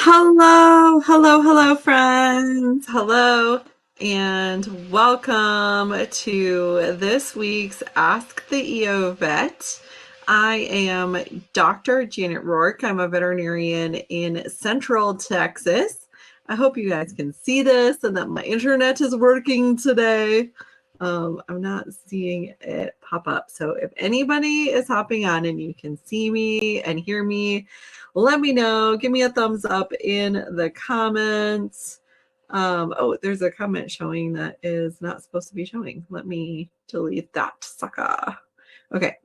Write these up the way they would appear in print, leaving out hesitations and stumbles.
Hello, friends. Hello, and welcome to this week's Ask the EO Vet. I am Dr. Janet Roark. I'm a veterinarian in Central Texas. I hope you guys can see this and that my internet is working today. I'm not seeing it pop up. So if anybody is hopping on and you can see me and hear me, let me know. Give me a thumbs up in the comments. Oh, there's a comment showing that is not supposed to be showing. Let me delete that sucker. Okay.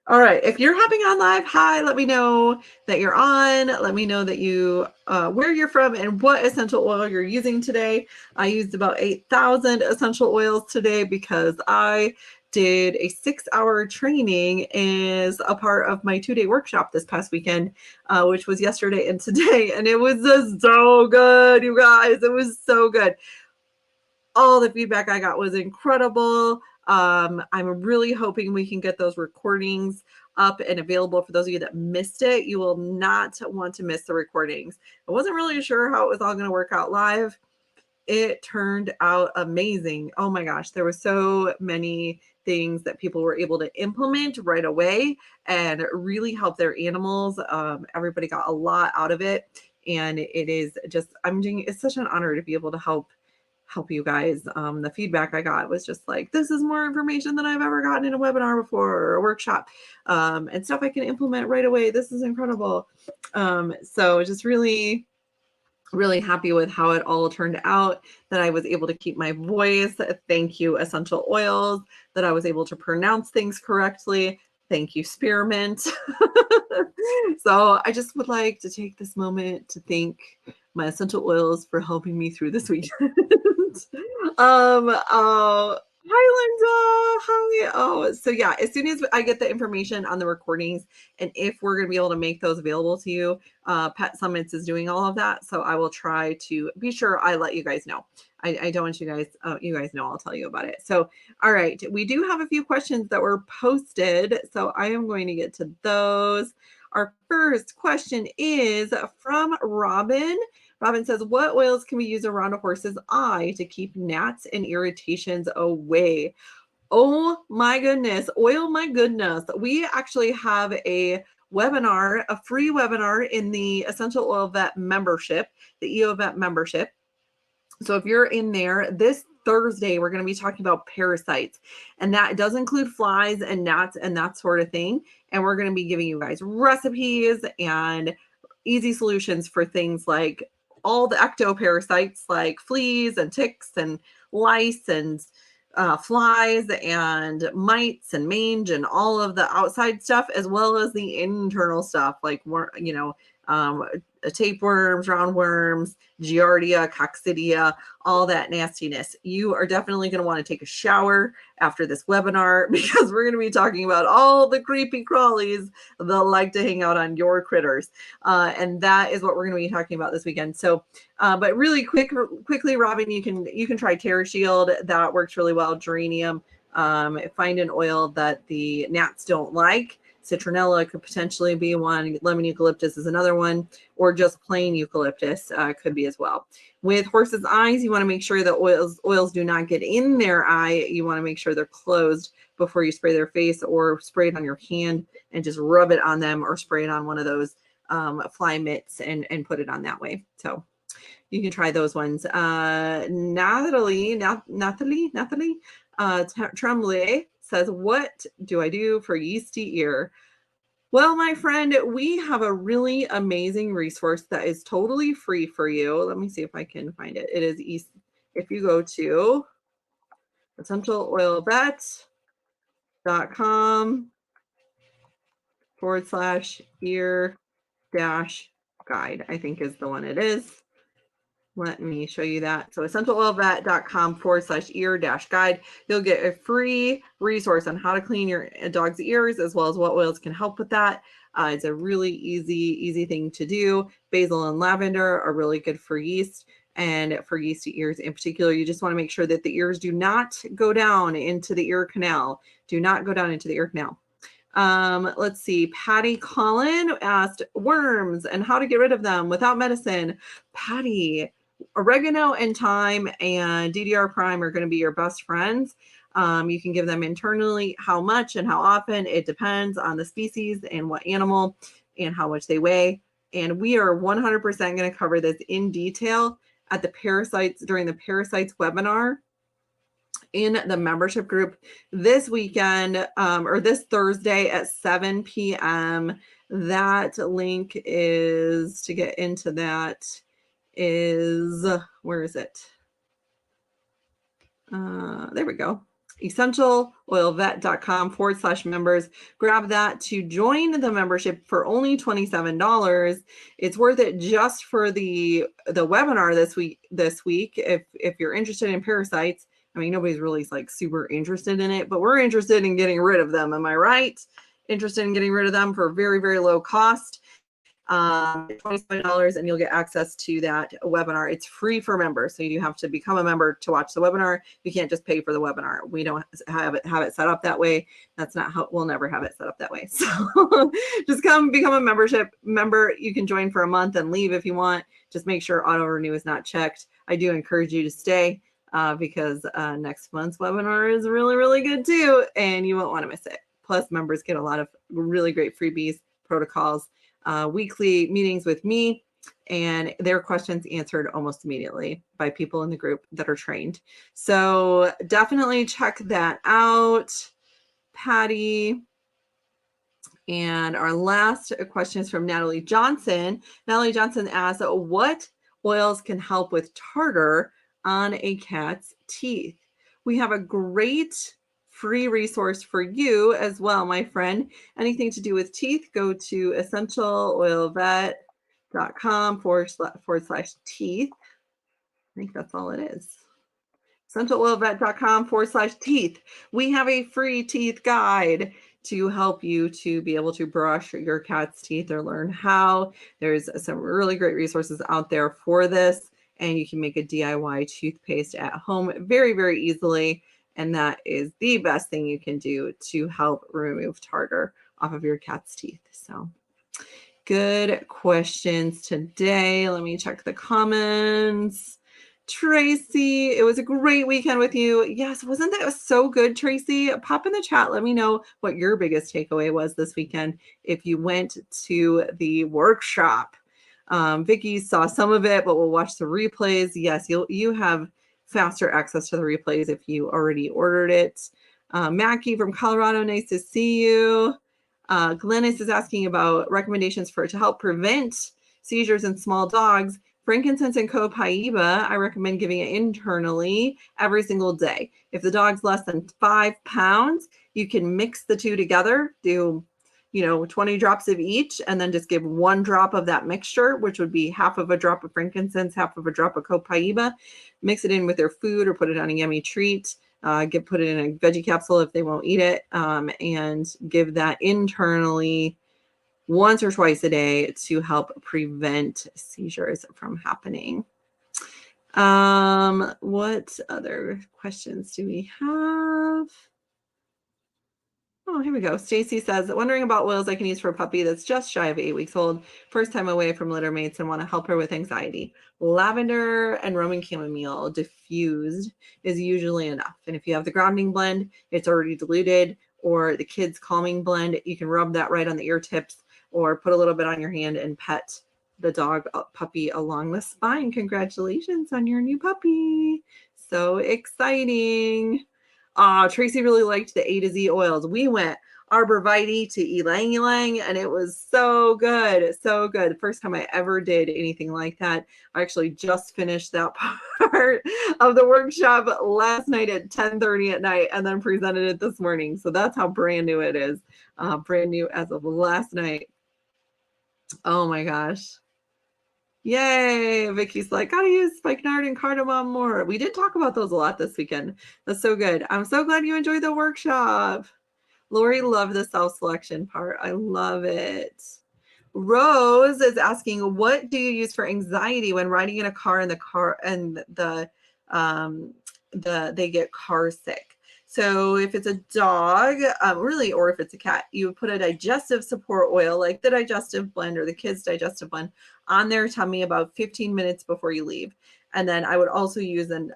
All right. If you're hopping on live, hi, let me know that you're on. Let me know that you where you're from and what essential oil you're using today. I used about 8,000 essential oils today because I did a 6-hour training as a part of my 2-day workshop this past weekend, which was yesterday and today. And it was just so good, you guys. It was so good. All the feedback I got was incredible. I'm really hoping we can get those recordings up and available for those of you that missed it. You will not want to miss the recordings. I wasn't really sure how it was all going to work out live. It turned out amazing. Oh my gosh, there were so many things that people were able to implement right away and really help their animals. Everybody got a lot out of it. And it is just, it's such an honor to be able to help you guys. The feedback I got was just like, this is more information than I've ever gotten in a webinar before or a workshop, and stuff I can implement right away. This is incredible. So just really happy with how it all turned out, that I was able to keep my voice. Thank you, Essential Oils, that I was able to pronounce things correctly. Thank you, Spearmint. So I just would like to take this moment to thank my essential oils for helping me through this weekend. Hi, Linda. Hi. Oh, so yeah, as soon as I get the information on the recordings and if we're going to be able to make those available to you, Pet Summits is doing all of that. So I will try to be sure I let you guys know. I don't want you guys know, I'll tell you about it. So, all right, we do have a few questions that were posted. So I am going to get to those. Our first question is from Robin. Robin says, what oils can we use around a horse's eye to keep gnats and irritations away? Oh my goodness. Oil, my goodness. We actually have a webinar, a free webinar in the Essential Oil Vet membership, the EO Vet membership. So if you're in there this Thursday, we're going to be talking about parasites, and that does include flies and gnats and that sort of thing. And we're going to be giving you guys recipes and easy solutions for things like all the ectoparasites like fleas and ticks and lice and flies and mites and mange and all of the outside stuff, as well as the internal stuff like tapeworms, roundworms, giardia, coccidia, all that nastiness. You are definitely going to want to take a shower after this webinar because we're going to be talking about all the creepy crawlies that like to hang out on your critters. And that is what we're going to be talking about this weekend. So, but really quickly, Robin, you can try Terra Shield. That works really well. Geranium. Find an oil that the gnats don't like. Citronella could potentially be one. Lemon eucalyptus is another one, or just plain eucalyptus could be as well. With horses' eyes, you want to make sure that oils do not get in their eye. You want to make sure they're closed before you spray their face, or spray it on your hand and just rub it on them, or spray it on one of those fly mitts and put it on that way. So you can try those ones. Natalie Tremblay says, what do I do for yeasty ear? Well, my friend, we have a really amazing resource that is totally free for you. Let me see if I can find it. It is if you go to essentialoilvet.com/ear guide, I think is the one it is. Let me show you that. So essentialoilvet.com/ear-guide. You'll get a free resource on how to clean your dog's ears, as well as what oils can help with that. It's a really easy thing to do. Basil and lavender are really good for yeast, and for yeasty ears in particular, you just want to make sure that the ears do not go down into the ear canal. Do not go down into the ear canal. Let's see. Patty Collin asked worms and how to get rid of them without medicine. Patty, oregano and thyme and DDR prime are going to be your best friends. You can give them internally. How much and how often, it depends on the species and what animal and how much they weigh. And we are 100% going to cover this in detail at the parasites during the parasites webinar in the membership group this weekend, or this Thursday at 7 p.m. That link is to get into that is, where is it? There we go. essentialoilvet.com/members. Grab that to join the membership for only $27. It's worth it just for the webinar this week. If you're interested in parasites, I mean, nobody's really like super interested in it, but we're interested in getting rid of them. Am I right? Interested in getting rid of them for very, very low cost. $27, and you'll get access to that webinar. It's free for members, so you have to become a member to watch the webinar. You can't just pay for the webinar. We don't have it set up that way. That's not how, we'll never have it set up that way. So just come become a membership member. You can join for a month and leave if you want. Just make sure auto renew is not checked. I do encourage you to stay because next month's webinar is really, really good too, and you won't want to miss it. Plus, members get a lot of really great freebies, protocols, weekly meetings with me, and their questions answered almost immediately by people in the group that are trained. So definitely check that out, Patty. And our last question is from Natalie Johnson. Natalie Johnson asks, what oils can help with tartar on a cat's teeth? We have a great free resource for you as well, my friend. Anything to do with teeth, go to essentialoilvet.com/teeth. I think that's all it is. essentialoilvet.com/teeth. We have a free teeth guide to help you to be able to brush your cat's teeth or learn how. There's some really great resources out there for this, and you can make a DIY toothpaste at home very, very easily. And that is the best thing you can do to help remove tartar off of your cat's teeth. So good questions today. Let me check the comments. Tracy, it was a great weekend with you. Yes, wasn't that so good, Tracy? Pop in the chat. Let me know what your biggest takeaway was this weekend if you went to the workshop. Vicki saw some of it, but we'll watch the replays. Yes, you have faster access to the replays if you already ordered it. Mackie from Colorado, nice to see you. Glennis is asking about recommendations to help prevent seizures in small dogs. Frankincense and copaiba, I recommend giving it internally every single day. If the dog's less than 5 pounds, you can mix the two together, do 20 drops of each, and then just give 1 drop of that mixture, which would be half of a drop of frankincense, half of a drop of copaiba. Mix it in with their food or put it on a yummy treat. Put it in a veggie capsule if they won't eat it, and give that internally once or twice a day to help prevent seizures from happening. What other questions do we have? Oh, here we go. Stacy says, wondering about oils I can use for a puppy that's just shy of 8 weeks old, first time away from littermates, and want to help her with anxiety. Lavender and Roman chamomile diffused is usually enough. And if you have the grounding blend, it's already diluted, or the kids calming blend, you can rub that right on the ear tips or put a little bit on your hand and pet the puppy along the spine. Congratulations on your new puppy. So exciting. Tracy really liked the A to Z oils. We went arborvitae to ylang ylang, and it was so good. So good. First time I ever did anything like that. I actually just finished that part of the workshop last night at 10:30 at night and then presented it this morning. So that's how brand new it is. Brand new as of last night. Oh my gosh. Yay. Vicky's like, gotta use spikenard and cardamom more. We did talk about those a lot this weekend. That's so good. I'm so glad you enjoyed the workshop. Lori loved the self-selection part. I love it. Rose is asking, what do you use for anxiety when riding in a car and they get car sick? So if it's a dog, really, or if it's a cat, you would put a digestive support oil like the digestive blend or the kids digestive blend on their tummy about 15 minutes before you leave. And then I would also use a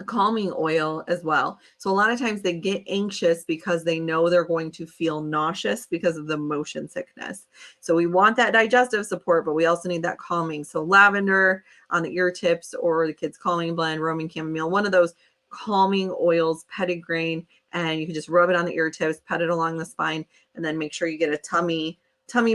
calming oil as well. So a lot of times they get anxious because they know they're going to feel nauseous because of the motion sickness. So we want that digestive support, but we also need that calming. So lavender on the ear tips or the kids calming blend, Roman chamomile, one of those calming oils, petitgrain, and you can just rub it on the ear tips, pet it along the spine, and then make sure you get a tummy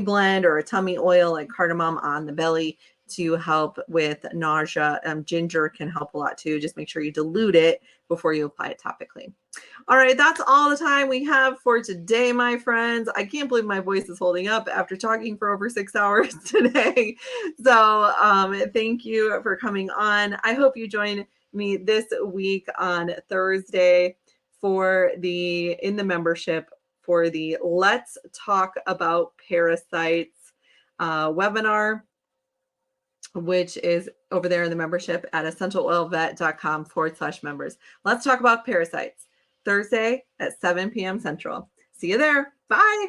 blend or a tummy oil like cardamom on the belly to help with nausea. Ginger can help a lot too. Just make sure you dilute it before you apply it topically. All right, that's all the time we have for today, my friends. I can't believe my voice is holding up after talking for over 6 hours today. So thank you for coming on. I hope you join me this week on Thursday in the membership for the Let's Talk About Parasites webinar, which is over there in the membership at essentialoilvet.com/members. Let's talk about parasites. Thursday at 7 p.m. Central. See you there. Bye.